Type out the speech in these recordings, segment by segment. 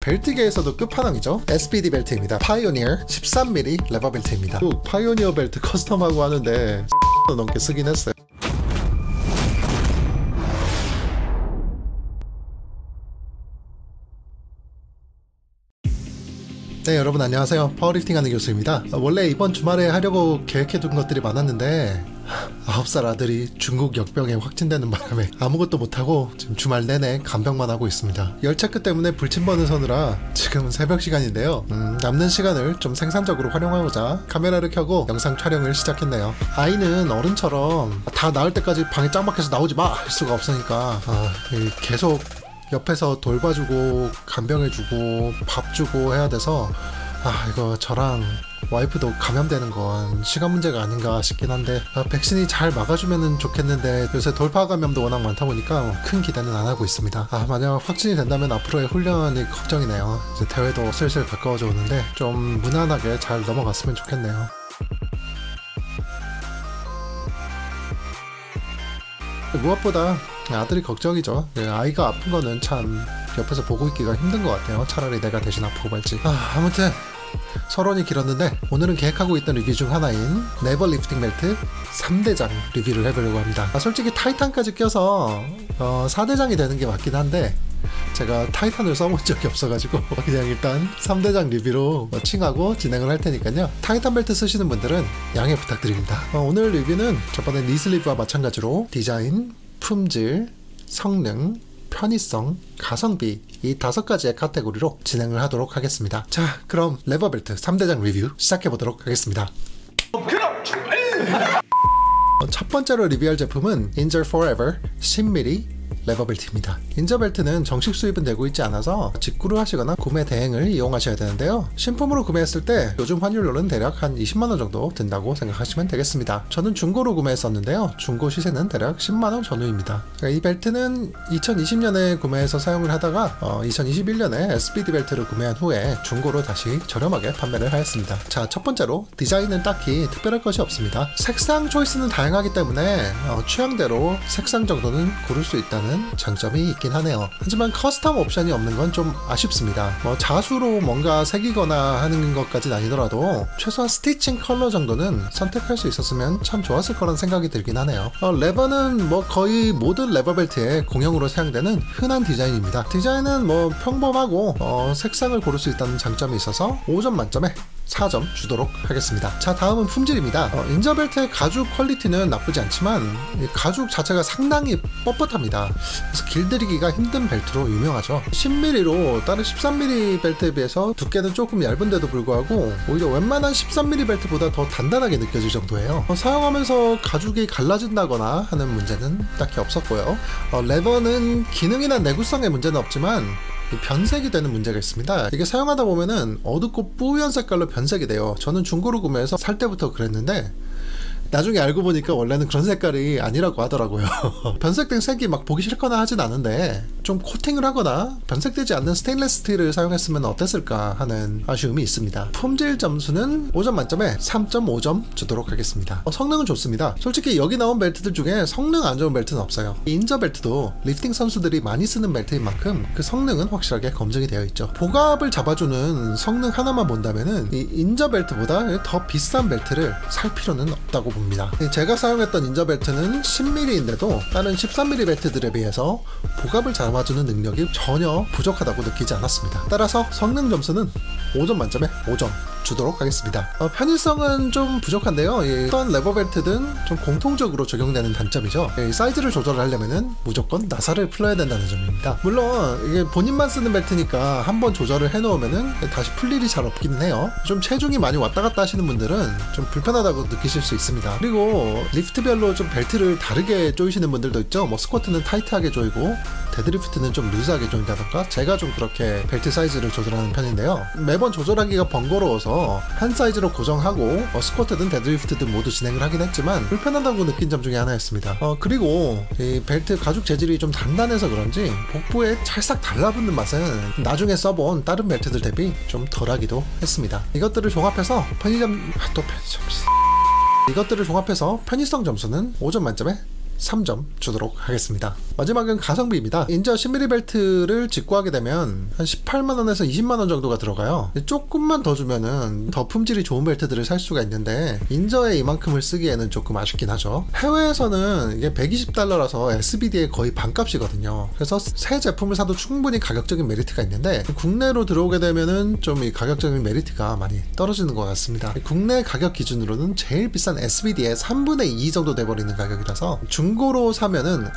벨트계에서도 끝판왕이죠. SPD 벨트입니다. 파이오니어 13mm 레버 벨트입니다. 또 파이오니어 벨트 커스텀하고 하는데 넘게 쓰긴 했어요. 네, 여러분 안녕하세요. 파워리프팅 하는 교수입니다. 원래 이번 주말에 하려고 계획해둔 것들이 많았는데 9살 아들이 중국 역병에 확진되는 바람에 아무것도 못하고 지금 주말 내내 간병만 하고 있습니다. 열체크 때문에 불침번을 서느라 지금 새벽 시간인데요. 남는 시간을 좀 생산적으로 활용하고자 카메라를 켜고 영상 촬영을 시작했네요. 아이는 어른처럼 다 나을 때까지 방에 짱 박혀서 나오지 마! 할 수가 없으니까 계속 옆에서 돌봐주고 간병해주고 밥 주고 해야 돼서 이거 저랑 와이프도 감염되는 건 시간 문제가 아닌가 싶긴 한데 백신이 잘 막아주면 좋겠는데 요새 돌파 감염도 워낙 많다 보니까 큰 기대는 안 하고 있습니다. 만약 확진이 된다면 앞으로의 훈련이 걱정이네요. 이제 대회도 슬슬 가까워져 오는데 좀 무난하게 잘 넘어갔으면 좋겠네요. 무엇보다 아들이 걱정이죠. 아이가 아픈 거는 참 옆에서 보고 있기가 힘든 것 같아요. 차라리 내가 대신 아프고 말지. 아무튼 서론이 길었는데 오늘은 계획하고 있던 리뷰 중 하나인 네버 리프팅 벨트 3대장 리뷰를 해보려고 합니다. 솔직히 타이탄까지 껴서 4대장이 되는 게 맞긴 한데 제가 타이탄을 써본 적이 없어가지고 그냥 일단 3대장 리뷰로 칭하고 진행을 할 테니까요. 타이탄 벨트 쓰시는 분들은 양해 부탁드립니다. 오늘 리뷰는 저번에 니슬리브와 마찬가지로 디자인, 품질, 성능, 편의성, 가성비 이 5가지의 카테고리로 진행을 하도록 하겠습니다. 자, 그럼 레버벨트 3대장 리뷰 시작해보도록 하겠습니다. 첫 번째로 리뷰할 제품은 인저 포레버 10mm 레버벨트입니다. 인저벨트는 정식 수입은 되고 있지 않아서 직구를 하시거나 구매 대행을 이용하셔야 되는데요. 신품으로 구매했을 때 요즘 환율로는 대략 한 20만원 정도 든다고 생각하시면 되겠습니다. 저는 중고로 구매했었는데요. 중고 시세는 대략 10만원 전후입니다. 이 벨트는 2020년에 구매해서 사용을 하다가 2021년에 SPD 벨트를 구매한 후에 중고로 다시 저렴하게 판매를 하였습니다. 자, 첫 번째로 디자인은 딱히 특별할 것이 없습니다. 색상 초이스는 다양하기 때문에 취향대로 색상 정도는 고를 수 있다는 장점이 있긴 하네요. 하지만 커스텀 옵션이 없는 건 좀 아쉽습니다. 자수로 뭔가 새기거나 하는 것까지는 아니더라도 최소한 스티칭 컬러 정도는 선택할 수 있었으면 참 좋았을 거란 생각이 들긴 하네요. 레버는 거의 모든 레버 벨트에 공용으로 사용되는 흔한 디자인입니다. 디자인은 평범하고 색상을 고를 수 있다는 장점이 있어서 5점 만점에 4점 주도록 하겠습니다. 자, 다음은 품질입니다. 인저벨트의 가죽 퀄리티는 나쁘지 않지만 이 가죽 자체가 상당히 뻣뻣합니다. 그래서 길들이기가 힘든 벨트로 유명하죠. 10mm로 다른 13mm 벨트에 비해서 두께는 조금 얇은데도 불구하고 오히려 웬만한 13mm 벨트보다 더 단단하게 느껴질 정도예요. 사용하면서 가죽이 갈라진다거나 하는 문제는 딱히 없었고요. 레버는 기능이나 내구성의 문제는 없지만 변색이 되는 문제가 있습니다. 이게 사용하다 보면은 어둡고 뿌연 색깔로 변색이 돼요. 저는 중고로 구매해서 살 때부터 그랬는데 나중에 알고 보니까 원래는 그런 색깔이 아니라고 하더라고요. 변색된 색이 막 보기 싫거나 하진 않은데 좀 코팅을 하거나 변색되지 않는 스테인리스 스틸을 사용했으면 어땠을까 하는 아쉬움이 있습니다. 품질 점수는 5점 만점에 3.5점 주도록 하겠습니다. 성능은 좋습니다. 솔직히 여기 나온 벨트들 중에 성능 안 좋은 벨트는 없어요. 인저 벨트도 리프팅 선수들이 많이 쓰는 벨트인 만큼 그 성능은 확실하게 검증이 되어 있죠. 복압을 잡아주는 성능 하나만 본다면은 이 인저 벨트보다 더 비싼 벨트를 살 필요는 없다고 봅니다. 제가 사용했던 인저벨트는 10mm인데도 다른 13mm 벨트들에 비해서 복압을 잡아주는 능력이 전혀 부족하다고 느끼지 않았습니다. 따라서 성능 점수는 5점 만점에 5점 주도록 하겠습니다. 편의성은 좀 부족한데요. 어떤 레버 벨트든 좀 공통적으로 적용되는 단점이죠. 사이즈를 조절하려면은 무조건 나사를 풀어야 된다는 점입니다. 물론 이게 본인만 쓰는 벨트니까 한번 조절을 해놓으면은 다시 풀 일이 잘 없기는 해요. 좀 체중이 많이 왔다 갔다 하시는 분들은 좀 불편하다고 느끼실 수 있습니다. 그리고 리프트별로 좀 벨트를 다르게 조이시는 분들도 있죠. 스쿼트는 타이트하게 조이고 데드리프트는 좀 루즈하게 조인다던가 제가 좀 그렇게 벨트 사이즈를 조절하는 편인데요. 매번 조절하기가 번거로워서 한 사이즈로 고정하고 스쿼트든 데드리프트든 모두 진행을 하긴 했지만 불편하다고 느낀 점 중에 하나였습니다. 그리고 이 벨트 가죽 재질이 좀 단단해서 그런지 복부에 찰싹 달라붙는 맛은 나중에 써본 다른 벨트들 대비 좀 덜하기도 했습니다. 이것들을 종합해서 편의성 점수는 5점 만점에 3점 주도록 하겠습니다. 마지막은 가성비입니다. 인저 10mm 벨트를 직구하게 되면 한 18만원에서 20만원 정도가 들어가요. 조금만 더 주면은 더 품질이 좋은 벨트들을 살 수가 있는데 인저에 이만큼을 쓰기에는 조금 아쉽긴 하죠. 해외에서는 이게 120달러라서 SBD의 거의 반값이거든요. 그래서 새 제품을 사도 충분히 가격적인 메리트가 있는데 국내로 들어오게 되면은 좀 이 가격적인 메리트가 많이 떨어지는 것 같습니다. 국내 가격 기준으로는 제일 비싼 SBD의 3분의 2 정도 돼버리는 가격이라서 중고로 사면은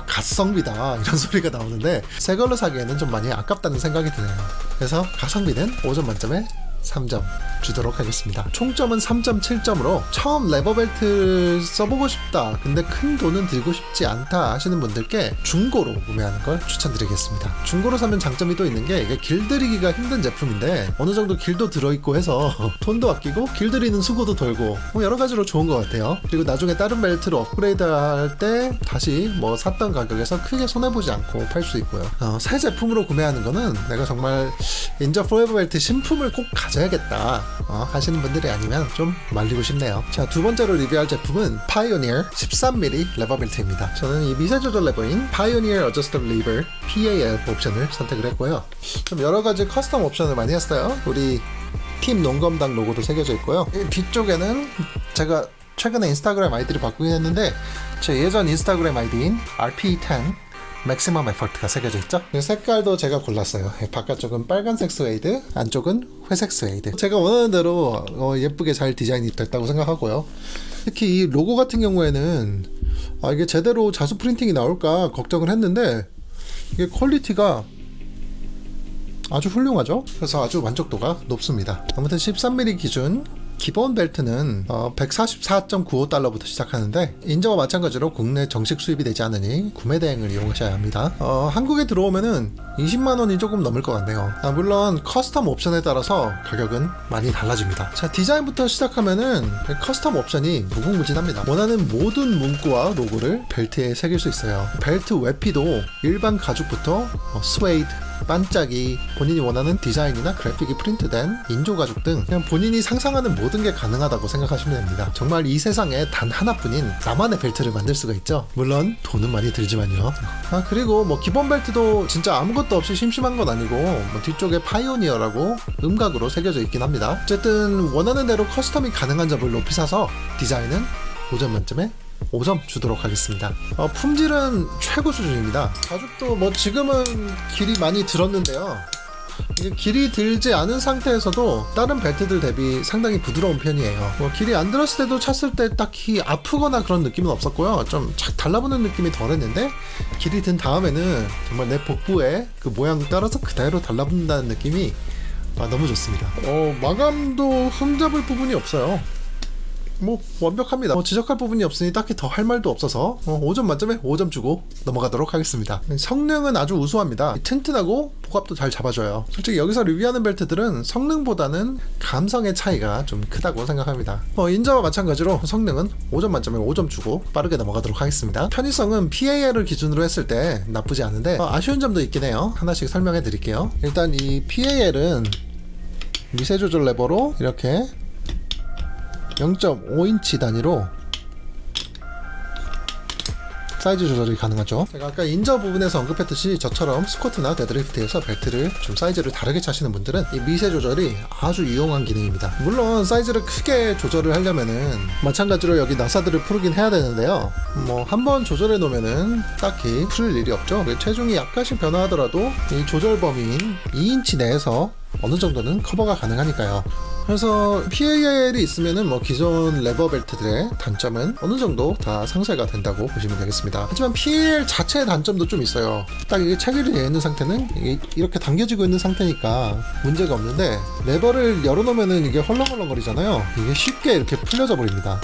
가성비다 이런 소리가 나오는데 새 걸로 사기에는 좀 많이 아깝다는 생각이 드네요. 그래서 가성비는 5점 만점에 3점 주도록 하겠습니다. 총점은 3.7점으로 처음 레버벨트 써보고 싶다 근데 큰 돈은 들고 싶지 않다 하시는 분들께 중고로 구매하는 걸 추천드리겠습니다. 중고로 사면 장점이 또 있는 게 이게 길들이기가 힘든 제품인데 어느 정도 길도 들어있고 해서 돈도 아끼고 길들이는 수고도 덜고 여러 가지로 좋은 것 같아요. 그리고 나중에 다른 벨트로 업그레이드 할 때 다시 샀던 가격에서 크게 손해보지 않고 팔 수 있고요. 새 제품으로 구매하는 거는 내가 정말 인저 포에버 벨트 신품을 꼭 가져야겠다 하시는 분들이 아니면 좀 말리고 싶네요. 자, 두 번째로 리뷰할 제품은 Pioneer 13mm 레버 벨트입니다. 저는 이 미세 조절 레버인 Pioneer Adjustable Lever PAL 옵션을 선택을 했고요. 좀 여러 가지 커스텀 옵션을 많이 했어요. 우리 팀 농검당 로고도 새겨져 있고요. 뒤쪽에는 제가 최근에 인스타그램 아이디를 바꾸긴 했는데 제 예전 인스타그램 아이디인 RP10 맥시멈 에퍼트가 새겨져 있죠. 색깔도 제가 골랐어요. 바깥쪽은 빨간색 스웨이드, 안쪽은 회색 스웨이드. 제가 원하는 대로 예쁘게 잘 디자인이 됐다고 생각하고요. 특히 이 로고 같은 경우에는 이게 제대로 자수 프린팅이 나올까 걱정을 했는데 이게 퀄리티가 아주 훌륭하죠. 그래서 아주 만족도가 높습니다. 아무튼 13mm 기준 기본 벨트는 144.95달러부터 시작하는데 인저와 마찬가지로 국내 정식 수입이 되지 않으니 구매 대행을 이용하셔야 합니다. 한국에 들어오면은 20만원이 조금 넘을 것 같네요. 물론 커스텀 옵션에 따라서 가격은 많이 달라집니다. 자, 디자인부터 시작하면은 커스텀 옵션이 무궁무진합니다. 원하는 모든 문구와 로고를 벨트에 새길 수 있어요. 벨트 외피도 일반 가죽부터 스웨이드, 반짝이, 본인이 원하는 디자인이나 그래픽이 프린트된 인조 가죽 등 그냥 본인이 상상하는 모든 게 가능하다고 생각하시면 됩니다. 정말 이 세상에 단 하나뿐인 나만의 벨트를 만들 수가 있죠. 물론 돈은 많이 들지만요. 그리고 기본 벨트도 진짜 아무것도 없이 심심한 건 아니고 뒤쪽에 파이오니어라고 음각으로 새겨져 있긴 합니다. 어쨌든 원하는 대로 커스텀이 가능한 점을 높이 사서 디자인은 5점 만점에 5점 주도록 하겠습니다. 품질은 최고 수준입니다. 가죽도 지금은 길이 많이 들었는데요. 이게 길이 들지 않은 상태에서도 다른 벨트들 대비 상당히 부드러운 편이에요. 길이 안 들었을 때도 찼을 때 딱히 아프거나 그런 느낌은 없었고요. 좀 착 달라붙는 느낌이 덜했는데 길이 든 다음에는 정말 내 복부에 그 모양 따라서 그대로 달라붙는다는 느낌이 너무 좋습니다. 마감도 흠잡을 부분이 없어요. 완벽합니다. 지적할 부분이 없으니 딱히 더 할 말도 없어서 5점 만점에 5점 주고 넘어가도록 하겠습니다. 성능은 아주 우수합니다. 튼튼하고 복압도 잘 잡아줘요. 솔직히 여기서 리뷰하는 벨트들은 성능보다는 감성의 차이가 좀 크다고 생각합니다. 인저와 마찬가지로 성능은 5점 만점에 5점 주고 빠르게 넘어가도록 하겠습니다. 편의성은 PAL을 기준으로 했을 때 나쁘지 않은데 아쉬운 점도 있긴 해요. 하나씩 설명해 드릴게요. 일단 이 PAL은 미세 조절 레버로 이렇게 0.5인치 단위로 사이즈 조절이 가능하죠. 제가 아까 인저 부분에서 언급했듯이 저처럼 스쿼트나 데드리프트에서 벨트를 좀 사이즈를 다르게 차시는 분들은 이 미세 조절이 아주 유용한 기능입니다. 물론 사이즈를 크게 조절을 하려면은 마찬가지로 여기 나사들을 풀긴 해야 되는데요. 한번 조절해 놓으면은 딱히 풀 일이 없죠. 체중이 약간씩 변화하더라도 이 조절 범위인 2인치 내에서 어느 정도는 커버가 가능하니까요. 그래서 PAL이 있으면은 기존 레버 벨트들의 단점은 어느 정도 다 상쇄가 된다고 보시면 되겠습니다. 하지만 PAL 자체의 단점도 좀 있어요. 딱 이게 체결이 되어 있는 상태는 이렇게 당겨지고 있는 상태니까 문제가 없는데 레버를 열어놓으면은 이게 헐렁헐렁거리잖아요. 이게 쉽게 이렇게 풀려져 버립니다.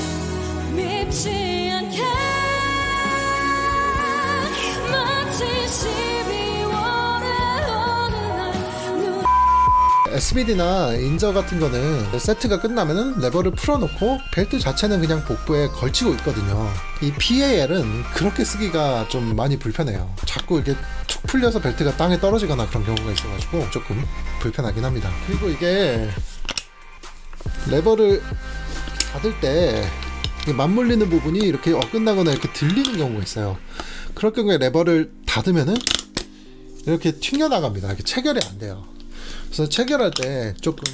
SBD나 인저 같은 거는 세트가 끝나면은 레버를 풀어놓고 벨트 자체는 그냥 복부에 걸치고 있거든요. 이 PAL은 그렇게 쓰기가 좀 많이 불편해요. 자꾸 이렇게 툭 풀려서 벨트가 땅에 떨어지거나 그런 경우가 있어가지고 조금 불편하긴 합니다. 그리고 이게 레버를 닫을 때 맞물리는 부분이 이렇게 어긋나거나 이렇게 들리는 경우가 있어요. 그럴 경우에 레버를 닫으면은 이렇게 튕겨나갑니다. 이렇게 체결이 안 돼요. 그래서 체결할 때 조금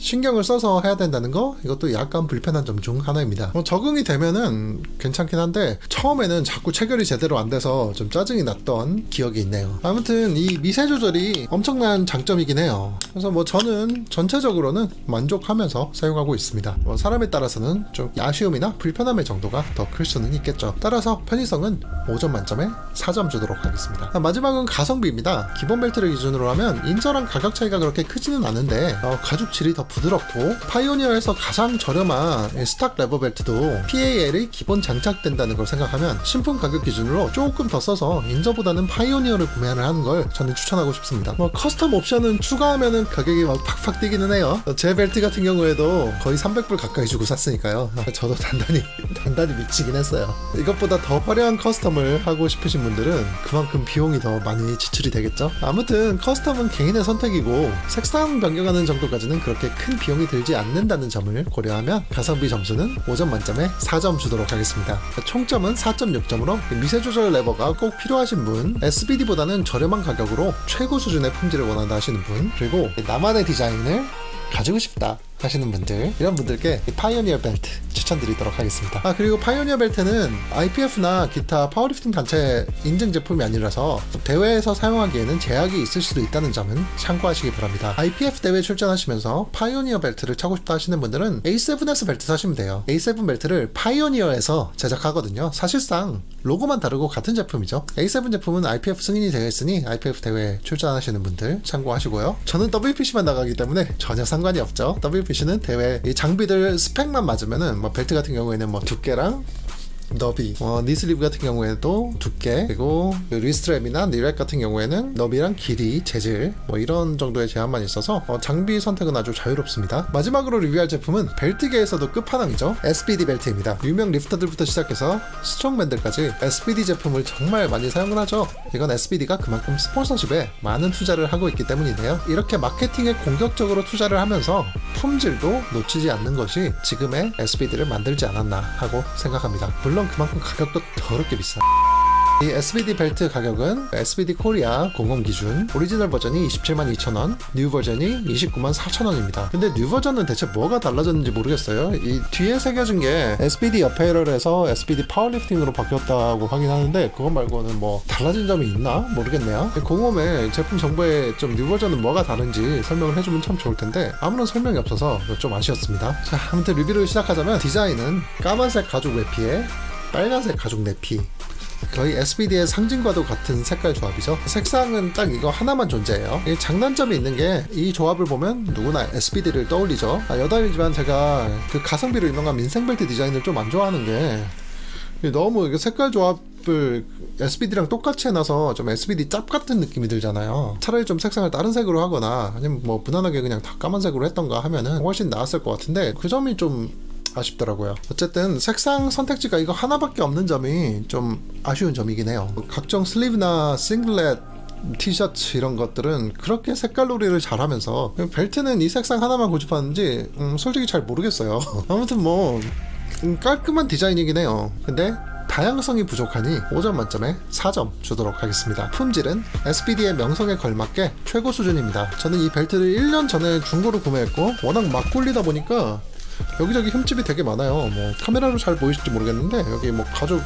신경을 써서 해야 된다는 거, 이것도 약간 불편한 점 중 하나입니다. 적응이 되면은 괜찮긴 한데 처음에는 자꾸 체결이 제대로 안 돼서 좀 짜증이 났던 기억이 있네요. 아무튼 이 미세 조절이 엄청난 장점이긴 해요. 그래서 뭐 저는 전체적으로는 만족하면서 사용하고 있습니다. 사람에 따라서는 좀 아쉬움이나 불편함의 정도가 더 클 수는 있겠죠. 따라서 편의성은 5점 만점에 4점 주도록 하겠습니다. 마지막은 가성비입니다. 기본 벨트를 기준으로 하면 인저랑 가격 차이가 그렇게 크지는 않은데 가죽 질이 더 부드럽고, 파이오니어에서 가장 저렴한 스탁 레버 벨트도 PAL이 기본 장착된다는 걸 생각하면 신품 가격 기준으로 조금 더 써서 인저보다는 파이오니어를 구매를 하는 걸 저는 추천하고 싶습니다. 커스텀 옵션은 추가하면은 가격이 막 팍팍 뛰기는 해요. 제 벨트 같은 경우에도 거의 300불 가까이 주고 샀으니까요. 저도 단단히 미치긴 했어요. 이것보다 더 화려한 커스텀을 하고 싶으신 분들은 그만큼 비용이 더 많이 지출이 되겠죠. 아무튼 커스텀은 개인의 선택이고 색상 변경하는 정도까지는 그렇게 큰 비용이 들지 않는다는 점을 고려하면 가성비 점수는 5점 만점에 4점 주도록 하겠습니다. 총점은 4.6점으로 미세 조절 레버가 꼭 필요하신 분, SBD보다는 저렴한 가격으로 최고 수준의 품질을 원한다 하시는 분, 그리고 나만의 디자인을 가지고 싶다 하시는 분들, 이런 분들께 파이오니어 벨트 추천드리도록 하겠습니다. 그리고 파이오니어 벨트는 IPF나 기타 파워리프팅 단체 인증 제품이 아니라서 대회에서 사용하기에는 제약이 있을 수도 있다는 점은 참고하시기 바랍니다. IPF 대회 출전하시면서 파이오니어 벨트를 차고 싶다 하시는 분들은 A7S 벨트 사시면 돼요. A7 벨트를 파이오니어에서 제작하거든요. 사실상 로고만 다르고 같은 제품이죠. A7 제품은 IPF 승인이 되어 있으니 IPF 대회 출전하시는 분들 참고하시고요. 저는 WPC만 나가기 때문에 전혀 상관이 없죠. WPC는 대회 이 장비들 스펙만 맞으면은 벨트 같은 경우에는 두께랑 너비, 니슬리브 같은 경우에도 두께, 그리고 리스트랩이나 니렉 같은 경우에는 너비랑 길이, 재질 이런 정도의 제한만 있어서 장비 선택은 아주 자유롭습니다. 마지막으로 리뷰할 제품은 벨트계에서도 끝판왕이죠. SBD 벨트입니다. 유명 리프터들부터 시작해서 스트롱맨들까지 SBD 제품을 정말 많이 사용을 하죠. 이건 SBD가 그만큼 스폰서십에 많은 투자를 하고 있기 때문인데요. 이렇게 마케팅에 공격적으로 투자를 하면서 품질도 놓치지 않는 것이 지금의 SBD를 만들지 않았나 하고 생각합니다. 물론 그만큼 가격도 더럽게 비싸. 이 SBD 벨트 가격은 SBD 코리아 공홈 기준 오리지널 버전이 272,000원, 뉴 버전이 294,000원입니다. 근데 뉴 버전은 대체 뭐가 달라졌는지 모르겠어요. 이 뒤에 새겨진 게 SBD 어페럴에서 SBD 파워리프팅으로 바뀌었다고 하긴 하는데 그것 말고는 달라진 점이 있나 모르겠네요. 공홈의 제품 정보에 좀 뉴 버전은 뭐가 다른지 설명을 해주면 참 좋을 텐데 아무런 설명이 없어서 좀 아쉬웠습니다. 자, 아무튼 리뷰를 시작하자면, 디자인은 까만색 가죽 외피에 빨간색 가죽 내피, 거의 SBD의 상징과도 같은 색깔 조합이죠. 색상은 딱 이거 하나만 존재해요. 장단점이 있는 게 이 조합을 보면 누구나 SBD를 떠올리죠. 여담이지만 제가 그 가성비로 유명한 민생벨트 디자인을 좀 안 좋아하는 게 너무 색깔 조합을 SBD랑 똑같이 해놔서 좀 SBD 짭 같은 느낌이 들잖아요. 차라리 좀 색상을 다른 색으로 하거나 아니면 무난하게 그냥 다 까만색으로 했던가 하면은 훨씬 나았을 것 같은데 그 점이 좀 아쉽더라고요. 어쨌든 색상 선택지가 이거 하나밖에 없는 점이 좀 아쉬운 점이긴 해요. 각종 슬리브나 싱글렛, 티셔츠 이런 것들은 그렇게 색깔놀이를 잘하면서 벨트는 이 색상 하나만 고집하는지 솔직히 잘 모르겠어요. 아무튼 깔끔한 디자인이긴 해요. 근데 다양성이 부족하니 5점 만점에 4점 주도록 하겠습니다. 품질은 SBD의 명성에 걸맞게 최고 수준입니다. 저는 이 벨트를 1년 전에 중고로 구매했고 워낙 막 굴리다 보니까 여기저기 흠집이 되게 많아요. 카메라로 잘 보이실지 모르겠는데 여기 가죽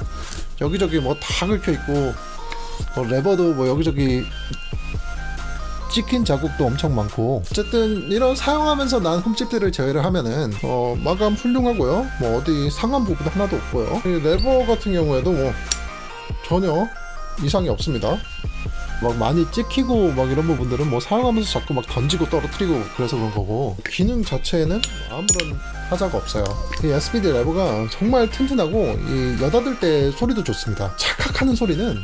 여기저기 다 긁혀있고 레버도 여기저기 찍힌 자국도 엄청 많고, 어쨌든 이런 사용하면서 난 흠집들을 제외를 하면은 마감 훌륭하고요. 어디 상한 부분 하나도 없고요. 이 레버 같은 경우에도 전혀 이상이 없습니다. 많이 찍히고 이런 부분들은 사용하면서 자꾸 던지고 떨어뜨리고 그래서 그런 거고, 기능 자체에는 아무런 하자가 없어요. 이 SBD 레버가 정말 튼튼하고 이 여닫을 때 소리도 좋습니다. 찰칵하는 소리는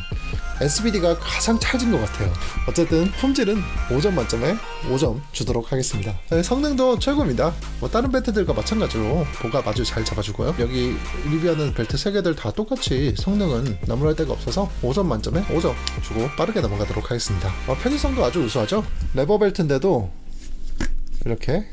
SBD가 가장 찰진 것 같아요. 어쨌든 품질은 5점 만점에 5점 주도록 하겠습니다. 성능도 최고입니다. 다른 벨트들과 마찬가지로 보가 아주 잘 잡아주고요. 여기 리뷰하는 벨트 3개들 다 똑같이 성능은 나무랄 데가 없어서 5점 만점에 5점 주고 빠르게 넘어가도록 하겠습니다. 편의성도 아주 우수하죠. 레버 벨트인데도 이렇게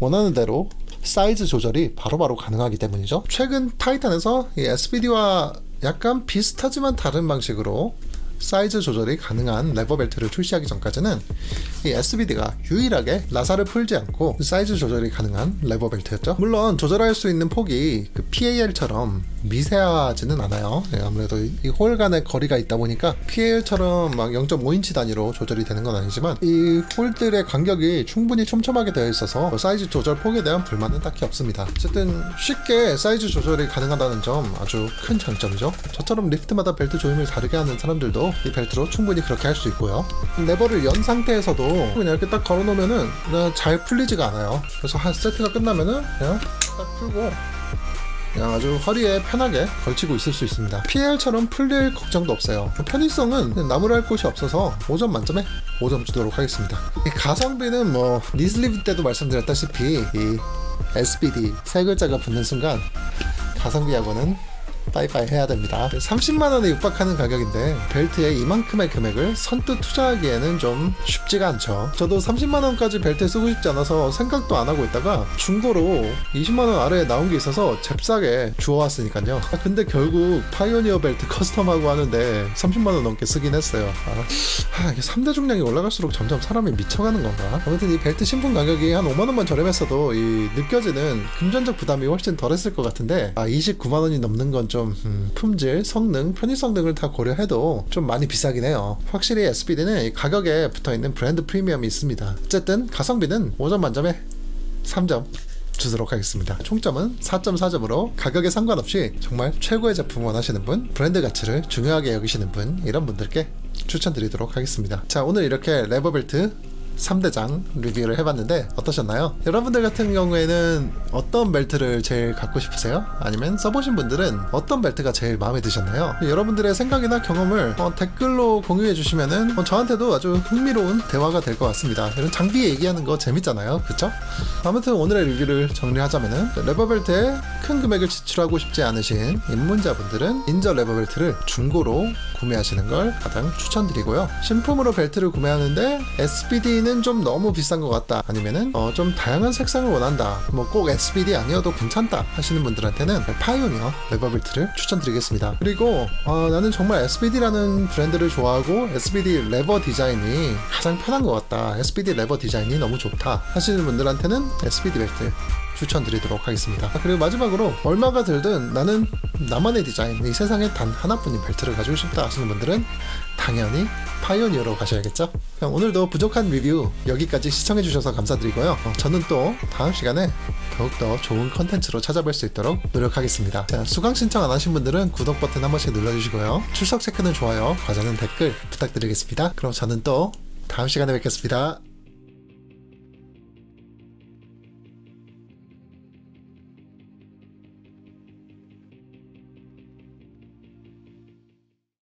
원하는 대로 사이즈 조절이 바로바로 가능하기 때문이죠. 최근 타이탄에서 이 SBD와 약간 비슷하지만 다른 방식으로 사이즈 조절이 가능한 레버 벨트를 출시하기 전까지는 이 SBD가 유일하게 나사를 풀지 않고 사이즈 조절이 가능한 레버 벨트였죠. 물론 조절할 수 있는 폭이 그 PAL처럼 미세하지는 않아요. 아무래도 이 홀 간의 거리가 있다 보니까 PAL처럼 막 0.5인치 단위로 조절이 되는 건 아니지만 이 홀들의 간격이 충분히 촘촘하게 되어 있어서 사이즈 조절 폭에 대한 불만은 딱히 없습니다. 어쨌든 쉽게 사이즈 조절이 가능하다는 점 아주 큰 장점이죠. 저처럼 리프트마다 벨트 조임을 다르게 하는 사람들도 이 벨트로 충분히 그렇게 할 수 있고요. 레버를 연 상태에서도 그냥 이렇게 딱 걸어 놓으면은 그냥 잘 풀리지가 않아요. 그래서 한 세트가 끝나면은 그냥 딱 풀고 그냥 아주 허리에 편하게 걸치고 있을 수 있습니다. PL처럼 풀릴 걱정도 없어요. 편의성은 나무랄 곳이 없어서 5점 만점에 5점 주도록 하겠습니다. 이 가성비는 뭐 니슬리브 때도 말씀드렸다시피 이 SBD 세 글자가 붙는 순간 가성비하고는 빠이빠이 해야 됩니다. 30만원에 육박하는 가격인데 벨트에 이만큼의 금액을 선뜻 투자하기에는 좀 쉽지가 않죠. 저도 30만원까지 벨트 쓰고 싶지 않아서 생각도 안 하고 있다가 중고로 20만원 아래에 나온 게 있어서 잽싸게 주워왔으니까요. 근데 결국 파이오니어 벨트 커스텀하고 하는데 30만원 넘게 쓰긴 했어요. 이게 3대 중량이 올라갈수록 점점 사람이 미쳐가는 건가? 아무튼 이 벨트 신품 가격이 한 5만원만 저렴했어도 이 느껴지는 금전적 부담이 훨씬 덜했을 것 같은데 29만원이 넘는 건 좀 품질, 성능, 편의성 등을 다 고려해도 좀 많이 비싸긴 해요. 확실히 SBD는 가격에 붙어있는 브랜드 프리미엄이 있습니다. 어쨌든 가성비는 5점 만점에 3점 주도록 하겠습니다. 총점은 4.4점으로 가격에 상관없이 정말 최고의 제품 원하시는 분, 브랜드 가치를 중요하게 여기시는 분, 이런 분들께 추천드리도록 하겠습니다. 자, 오늘 이렇게 레버벨트 3대장 리뷰를 해봤는데 어떠셨나요? 여러분들 같은 경우에는 어떤 벨트를 제일 갖고 싶으세요? 아니면 써보신 분들은 어떤 벨트가 제일 마음에 드셨나요? 여러분들의 생각이나 경험을 댓글로 공유해 주시면은 저한테도 아주 흥미로운 대화가 될 것 같습니다. 이런 장비 얘기하는 거 재밌잖아요, 그쵸? 아무튼 오늘의 리뷰를 정리하자면은 레버벨트에 큰 금액을 지출하고 싶지 않으신 입문자분들은 인저 레버벨트를 중고로 구매하시는 걸 가장 추천드리고요. 신품으로 벨트를 구매하는데 SBD는 좀 너무 비싼 것 같다, 아니면은 좀 다양한 색상을 원한다, 뭐 꼭 SBD 아니어도 괜찮다 하시는 분들한테는 파이오니어 레버벨트를 추천드리겠습니다. 그리고 나는 정말 SBD라는 브랜드를 좋아하고 SBD 레버 디자인이 가장 편한 것 같다, SBD 레버 디자인이 너무 좋다 하시는 분들한테는 SBD 벨트 추천드리도록 하겠습니다. 그리고 마지막으로 얼마가 들든 나는 나만의 디자인, 이 세상에 단 하나뿐인 벨트를 가지고 싶다 하시는 분들은 당연히 파이오니어로 가셔야겠죠. 그럼 오늘도 부족한 리뷰 여기까지 시청해주셔서 감사드리고요. 저는 또 다음 시간에 더욱더 좋은 컨텐츠로 찾아뵐 수 있도록 노력하겠습니다. 자, 수강 신청 안 하신 분들은 구독 버튼 한 번씩 눌러주시고요. 출석 체크는 좋아요, 과제는 댓글 부탁드리겠습니다. 그럼 저는 또 다음 시간에 뵙겠습니다.